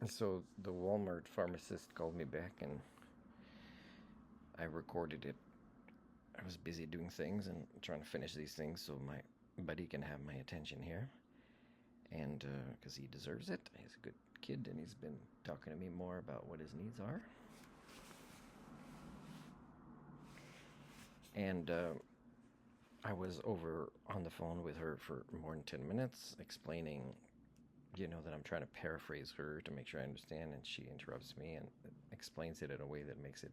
So the Walmart pharmacist called me back and I recorded it. I was busy doing things and trying to finish these things so my buddy can have my attention here. And because he deserves it. He's a good kid and he's been talking to me more about what his needs are. And I was over on the phone with her for more than 10 minutes explaining, that I'm trying to paraphrase her to make sure I understand. And she interrupts me and explains it in a way that makes it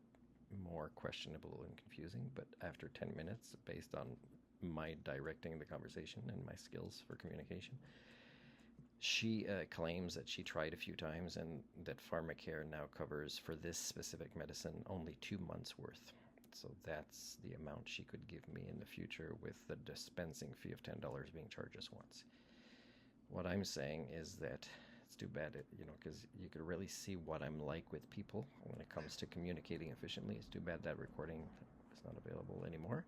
more questionable and confusing. But after 10 minutes, based on my directing the conversation and my skills for communication, she claims that she tried a few times and that Pharmacare now covers for this specific medicine only 2 months worth. So that's the amount she could give me in the future with the dispensing fee of $10 being charged us once. What I'm saying is that it's too bad, because you could really see what I'm like with people when it comes to communicating efficiently. It's too bad that recording is not available anymore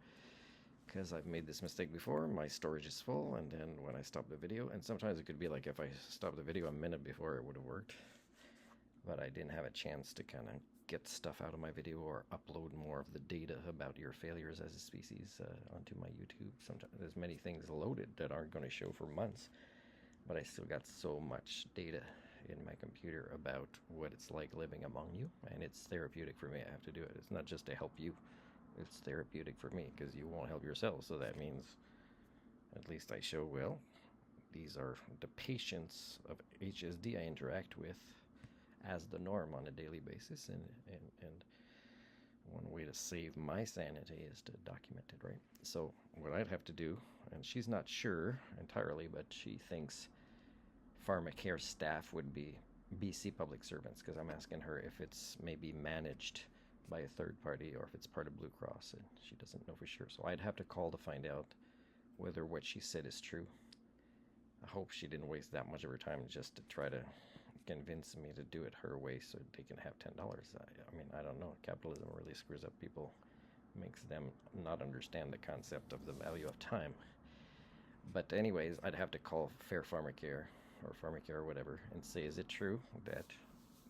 because I've made this mistake before. My storage is full, and then when I stop the video, and sometimes it could be like if I stopped the video a minute before, it would have worked. But I didn't have a chance to kind of get stuff out of my video or upload more of the data about your failures as a species onto my YouTube. Sometimes there's many things loaded that aren't going to show for months, but I still got so much data in my computer about what it's like living among you, and it's therapeutic for me. I have to do it. It's not just to help you, it's therapeutic for me because you won't help yourself. So that means at least I show, well, these are the patients of HSD I interact with as the norm on a daily basis, and one way to save my sanity is to document it, right? So what I'd have to do, and she's not sure entirely, but she thinks Pharmacare staff would be BC public servants, because I'm asking her if it's maybe managed by a third party or if it's part of Blue Cross, and she doesn't know for sure. So I'd have to call to find out whether what she said is true. I hope she didn't waste that much of her time just to try to convince me to do it her way so they can have $10. I mean, I don't know. Capitalism really screws up people, makes them not understand the concept of the value of time. But anyways, I'd have to call Fair Pharmacare or Pharmacare or whatever and say, is it true that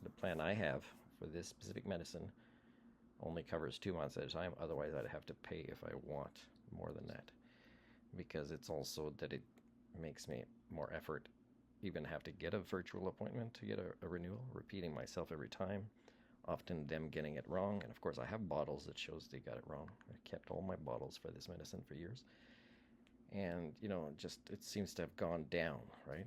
the plan I have for this specific medicine only covers 2 months at a time? Otherwise, I'd have to pay if I want more than that, because it's also that it makes me more effort even have to get a virtual appointment to get a renewal, repeating myself every time, often them getting it wrong. And of course I have bottles that shows they got it wrong. I kept all my bottles for this medicine for years, and just it seems to have gone down, right?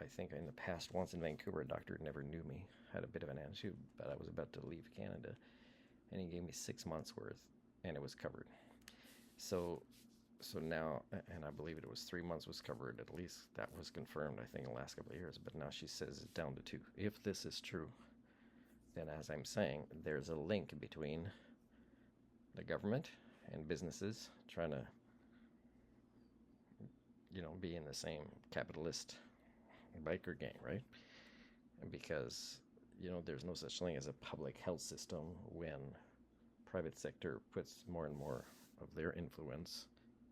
I think in the past, once in Vancouver, a doctor never knew me, had a bit of an attitude, but I was about to leave Canada and he gave me 6 months worth and it was covered. So now, and I believe it was 3 months was covered, at least that was confirmed, I think, in the last couple of years. But now she says it's down to 2. If this is true, then as I'm saying, there's a link between the government and businesses trying to, be in the same capitalist biker gang, right? Because, there's no such thing as a public health system when private sector puts more and more of their influence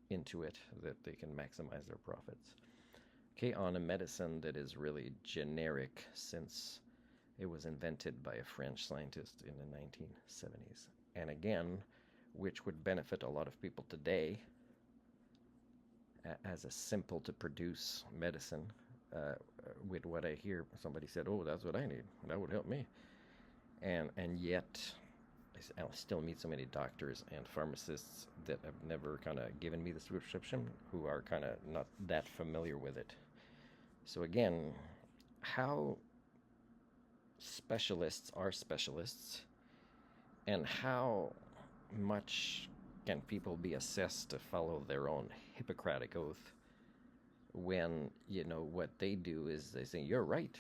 into it that they can maximize their profits. Okay, on a medicine that is really generic since it was invented by a French scientist in the 1970s. And again, which would benefit a lot of people today as a simple to produce medicine. With what I hear, somebody said, oh, that's what I need. That would help me. And yet I still meet so many doctors and pharmacists that have never kind of given me this prescription, who are kind of not that familiar with it. So again, how specialists are specialists, and how much can people be assessed to follow their own Hippocratic oath when, what they do is they say, you're right.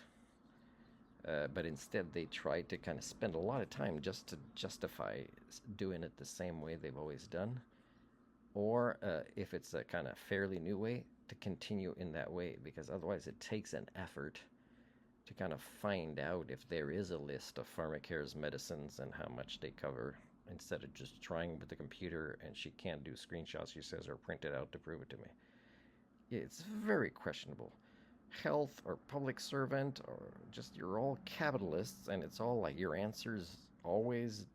But instead they try to kind of spend a lot of time just to justify doing it the same way they've always done. Or if it's a kind of fairly new way, to continue in that way, because otherwise it takes an effort to kind of find out if there is a list of Pharmacare's medicines and how much they cover, instead of just trying with the computer, and she can't do screenshots, she says, or print it out to prove it to me. It's very questionable. health or public servant or just you're all capitalists, and it's all like your answers always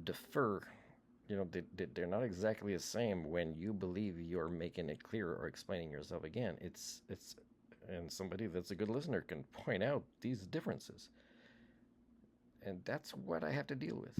defer. They're not exactly the same when you believe you're making it clear or explaining yourself again. It's and somebody that's a good listener can point out these differences, and that's what I have to deal with.